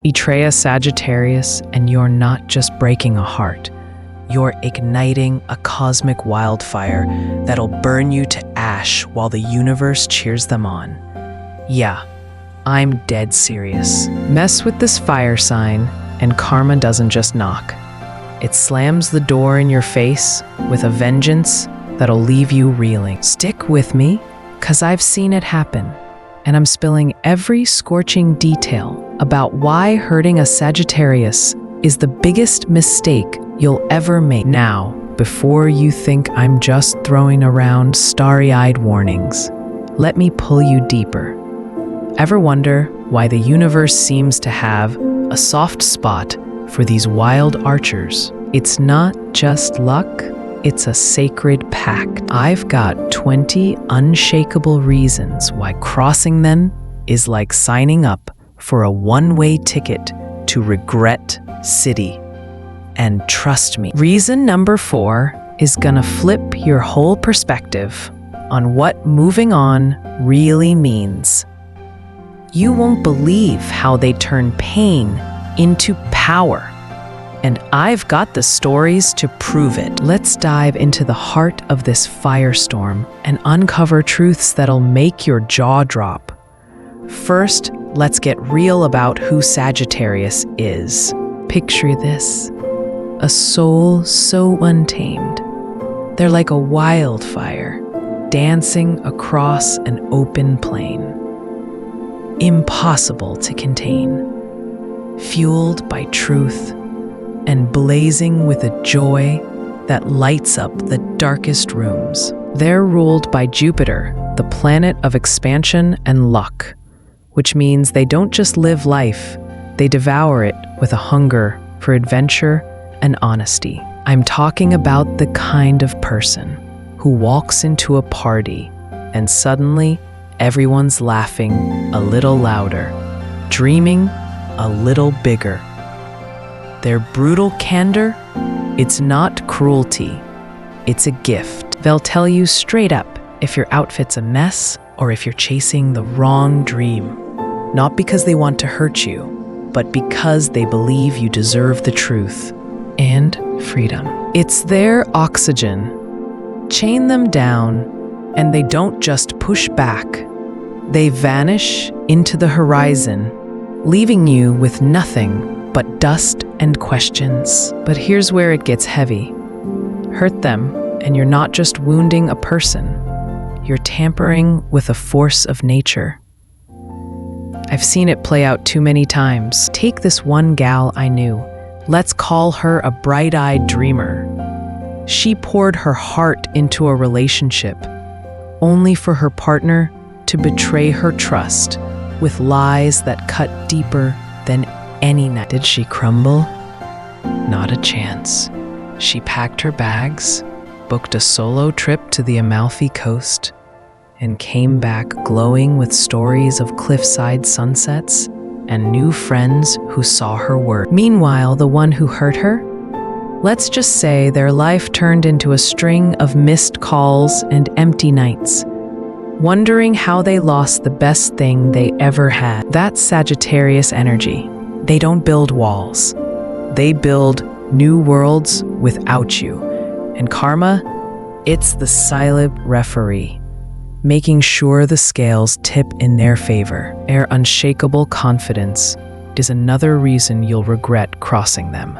Betray a Sagittarius, and you're not just breaking a heart. You're igniting a cosmic wildfire that'll burn you to ash while the universe cheers them on. Yeah, I'm dead serious. Mess with this fire sign, and karma doesn't just knock. It slams the door in your face with a vengeance that'll leave you reeling. Stick with me, 'cause I've seen it happen. And I'm spilling every scorching detail about why hurting a Sagittarius is the biggest mistake you'll ever make. Now, before you think I'm just throwing around starry-eyed warnings, let me pull you deeper. Ever wonder why the universe seems to have a soft spot for these wild archers? It's not just luck. It's a sacred pact. I've got 20 unshakable reasons why crossing them is like signing up for a one-way ticket to Regret City. And trust me, reason number 4 is gonna flip your whole perspective on what moving on really means. You won't believe how they turn pain into power. And I've got the stories to prove it. Let's dive into the heart of this firestorm and uncover truths that'll make your jaw drop. First, let's get real about who Sagittarius is. Picture this: a soul so untamed. They're like a wildfire dancing across an open plain. Impossible to contain. Fueled by truth and blazing with a joy that lights up the darkest rooms. They're ruled by Jupiter, the planet of expansion and luck, which means they don't just live life, they devour it with a hunger for adventure and honesty. I'm talking about the kind of person who walks into a party and suddenly everyone's laughing a little louder, dreaming a little bigger. Their brutal candor, it's not cruelty, it's a gift. They'll tell you straight up if your outfit's a mess or if you're chasing the wrong dream. Not because they want to hurt you, but because they believe you deserve the truth and freedom. It's their oxygen. Chain them down, and they don't just push back. They vanish into the horizon, leaving you with nothing but dust and questions. But here's where it gets heavy. Hurt them, and you're not just wounding a person. You're tampering with a force of nature. I've seen it play out too many times. Take this one gal I knew. Let's call her a bright-eyed dreamer. She poured her heart into a relationship, only for her partner to betray her trust with lies that cut deeper than any knife. Did she crumble? Not a chance. She packed her bags, booked a solo trip to the Amalfi Coast, and came back glowing with stories of cliffside sunsets and new friends who saw her worth. Meanwhile, the one who hurt her? Let's just say their life turned into a string of missed calls and empty nights, wondering how they lost the best thing they ever had. That's Sagittarius energy. They don't build walls. They build new worlds without you. And karma, it's the silent referee, making sure the scales tip in their favor. Their unshakable confidence is another reason you'll regret crossing them.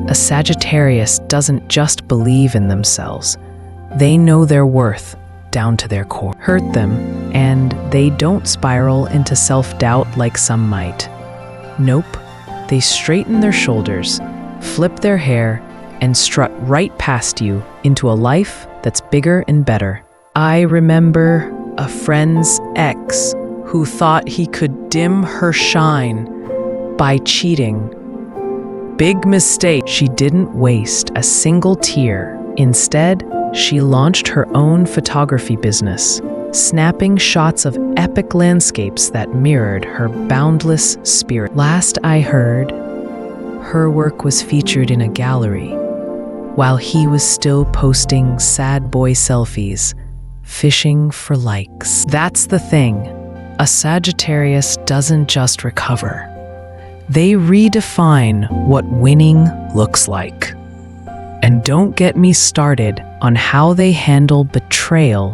A Sagittarius doesn't just believe in themselves. They know their worth down to their core. Hurt them, and they don't spiral into self-doubt like some might. Nope, they straighten their shoulders, flip their hair, and strut right past you into a life that's bigger and better. I remember a friend's ex who thought he could dim her shine by cheating. Big mistake. She didn't waste a single tear. Instead, she launched her own photography business, snapping shots of epic landscapes that mirrored her boundless spirit. Last I heard, her work was featured in a gallery, while he was still posting sad boy selfies, fishing for likes. That's the thing. A Sagittarius doesn't just recover. They redefine what winning looks like. And don't get me started on how they handle betrayal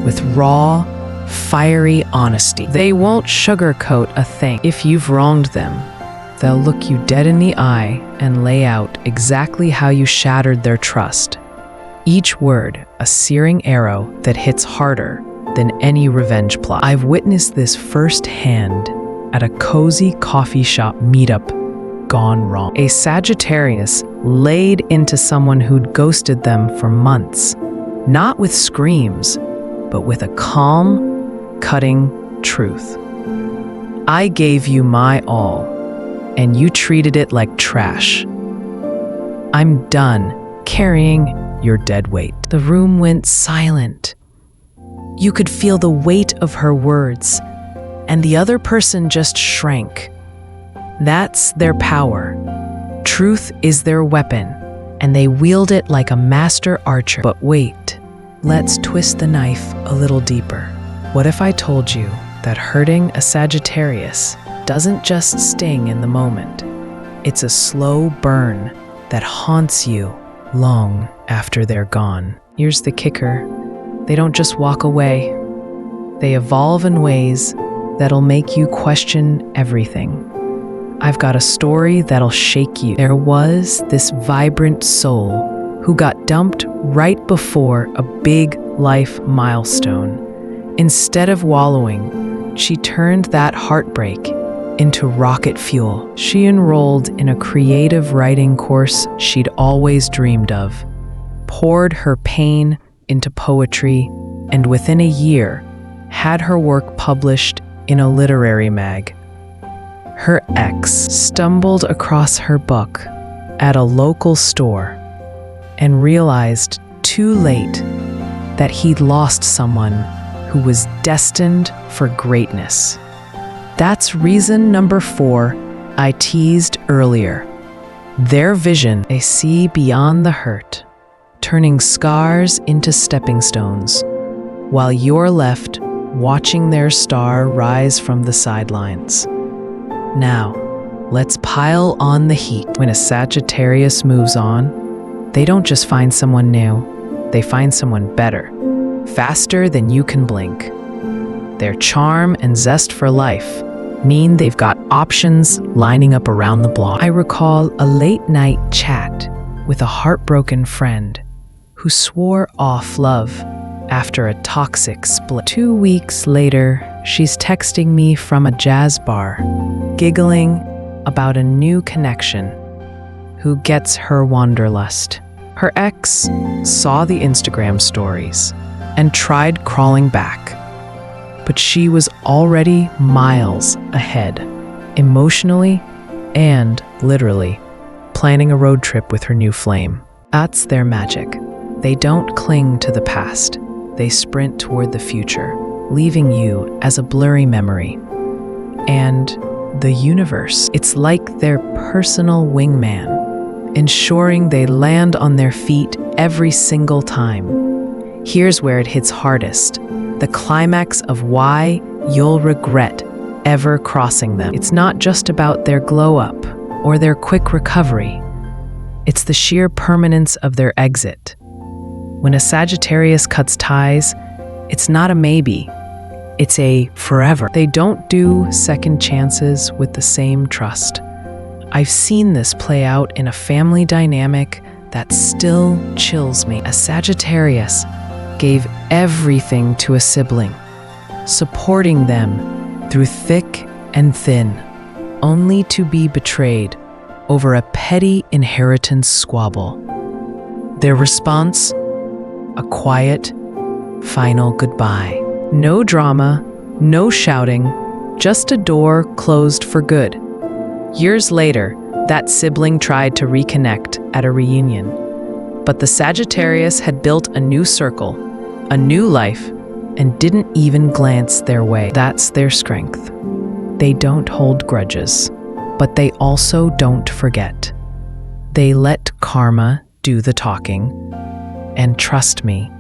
with raw, fiery honesty. They won't sugarcoat a thing. If you've wronged them, they'll look you dead in the eye and lay out exactly how you shattered their trust. Each word a searing arrow that hits harder than any revenge plot. I've witnessed this firsthand at a cozy coffee shop meetup gone wrong. A Sagittarius laid into someone who'd ghosted them for months, not with screams, but with a calm, cutting truth. I gave you my all, and you treated it like trash. I'm done carrying your dead weight. The room went silent. You could feel the weight of her words, and the other person just shrank. That's their power. Truth is their weapon, and they wield it like a master archer. But wait, let's twist the knife a little deeper. What if I told you that hurting a Sagittarius doesn't just sting in the moment? It's a slow burn that haunts you long after they're gone. Here's the kicker. They don't just walk away. They evolve in ways that'll make you question everything. I've got a story that'll shake you. There was this vibrant soul who got dumped right before a big life milestone. Instead of wallowing, she turned that heartbreak into rocket fuel. She enrolled in a creative writing course she'd always dreamed of, poured her pain into poetry, and within a year, had her work published in a literary mag. Her ex stumbled across her book at a local store and realized too late that he'd lost someone who was destined for greatness. That's reason number 4 I teased earlier. Their vision, they see beyond the hurt, turning scars into stepping stones, while you're left watching their star rise from the sidelines. Now, let's pile on the heat. When a Sagittarius moves on, they don't just find someone new, they find someone better, faster than you can blink. Their charm and zest for life mean they've got options lining up around the block. I recall a late-night chat with a heartbroken friend who swore off love after a toxic split. 2 weeks later, she's texting me from a jazz bar, giggling about a new connection who gets her wanderlust. Her ex saw the Instagram stories and tried crawling back, but she was already miles ahead, emotionally and literally, planning a road trip with her new flame. That's their magic. They don't cling to the past. They sprint toward the future, leaving you as a blurry memory. And the universe, it's like their personal wingman, ensuring they land on their feet every single time. Here's where it hits hardest, the climax of why you'll regret ever crossing them. It's not just about their glow up or their quick recovery. It's the sheer permanence of their exit. When a Sagittarius cuts ties, it's not a maybe, it's a forever. They don't do second chances with the same trust. I've seen this play out in a family dynamic that still chills me. A Sagittarius gave everything to a sibling, supporting them through thick and thin, only to be betrayed over a petty inheritance squabble. Their response? A quiet, final goodbye. No drama, no shouting, just a door closed for good. Years later, that sibling tried to reconnect at a reunion, but the Sagittarius had built a new circle, a new life, and didn't even glance their way. That's their strength. They don't hold grudges, but they also don't forget. They let karma do the talking, and trust me,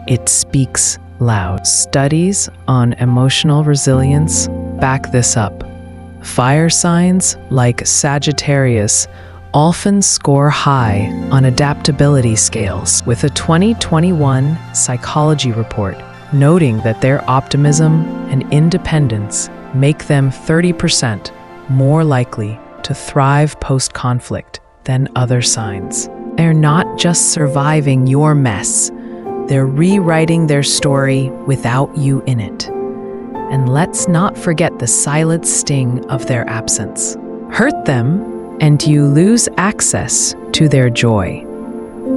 it speaks loud. Studies on emotional resilience back this up. Fire signs, like Sagittarius, often score high on adaptability scales, with a 2021 psychology report noting that their optimism and independence make them 30% more likely to thrive post-conflict than other signs. They're not just surviving your mess, they're rewriting their story without you in it. And let's not forget the silent sting of their absence. Hurt them, and you lose access to their joy.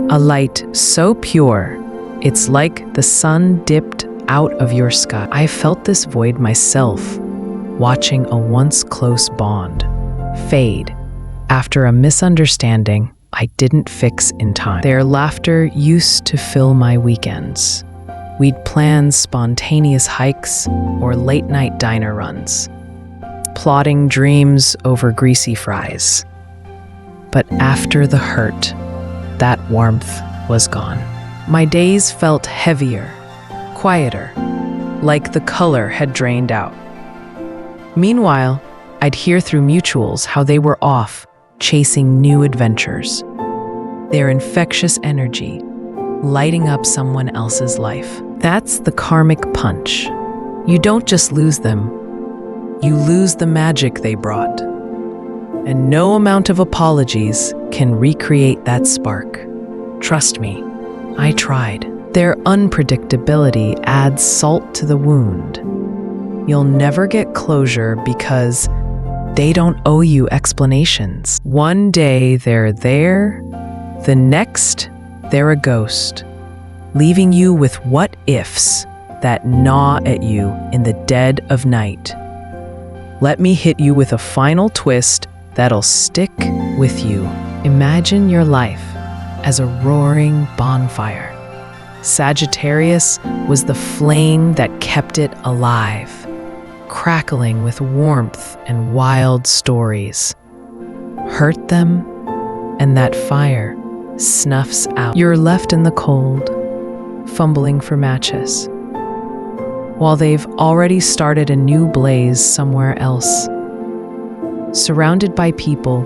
A light so pure, it's like the sun dipped out of your sky. I felt this void myself, watching a once close bond fade after a misunderstanding I didn't fix in time. Their laughter used to fill my weekends. We'd plan spontaneous hikes or late-night diner runs, plotting dreams over greasy fries. But after the hurt, that warmth was gone. My days felt heavier, quieter, like the color had drained out. Meanwhile, I'd hear through mutuals how they were off, chasing new adventures. Their infectious energy, lighting up someone else's life. That's the karmic punch. You don't just lose them, you lose the magic they brought. And no amount of apologies can recreate that spark. Trust me, I tried. Their unpredictability adds salt to the wound. You'll never get closure because they don't owe you explanations. One day they're there, the next they're a ghost, leaving you with what ifs that gnaw at you in the dead of night. Let me hit you with a final twist that'll stick with you. Imagine your life as a roaring bonfire. Sagittarius was the flame that kept it alive, crackling with warmth and wild stories. Hurt them, and that fire snuffs out. You're left in the cold, fumbling for matches, while they've already started a new blaze somewhere else, surrounded by people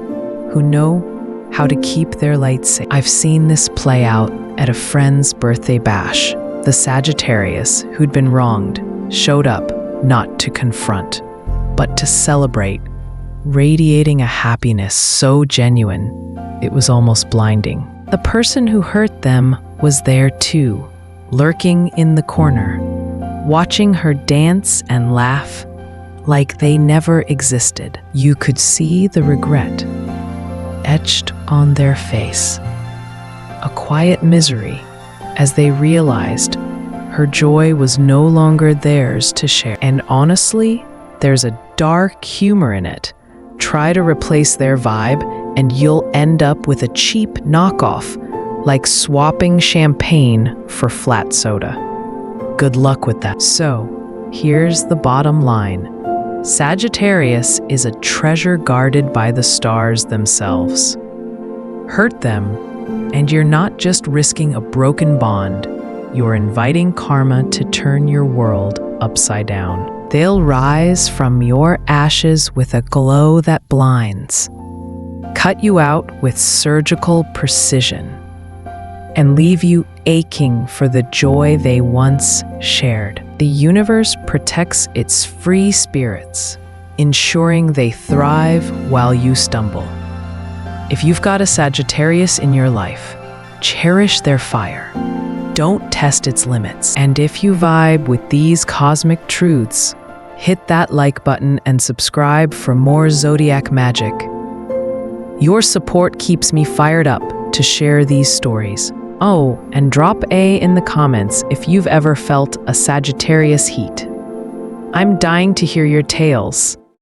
who know how to keep their lights safe. I've seen this play out at a friend's birthday bash. The Sagittarius who'd been wronged showed up not to confront, but to celebrate, radiating a happiness so genuine it was almost blinding. The person who hurt them was there too, lurking in the corner, watching her dance and laugh like they never existed. You could see the regret etched on their face, a quiet misery as they realized her joy was no longer theirs to share. And honestly, there's a dark humor in it. Try to replace their vibe and you'll end up with a cheap knockoff, like swapping champagne for flat soda. Good luck with that. So, here's the bottom line. Sagittarius is a treasure guarded by the stars themselves. Hurt them, and you're not just risking a broken bond, you're inviting karma to turn your world upside down. They'll rise from your ashes with a glow that blinds, cut you out with surgical precision, and leave you aching for the joy they once shared. The universe protects its free spirits, ensuring they thrive while you stumble. If you've got a Sagittarius in your life, cherish their fire. Don't test its limits. And if you vibe with these cosmic truths, hit that like button and subscribe for more Zodiac magic. Your support keeps me fired up to share these stories. Oh, and drop A in the comments if you've ever felt a Sagittarius heat. I'm dying to hear your tales.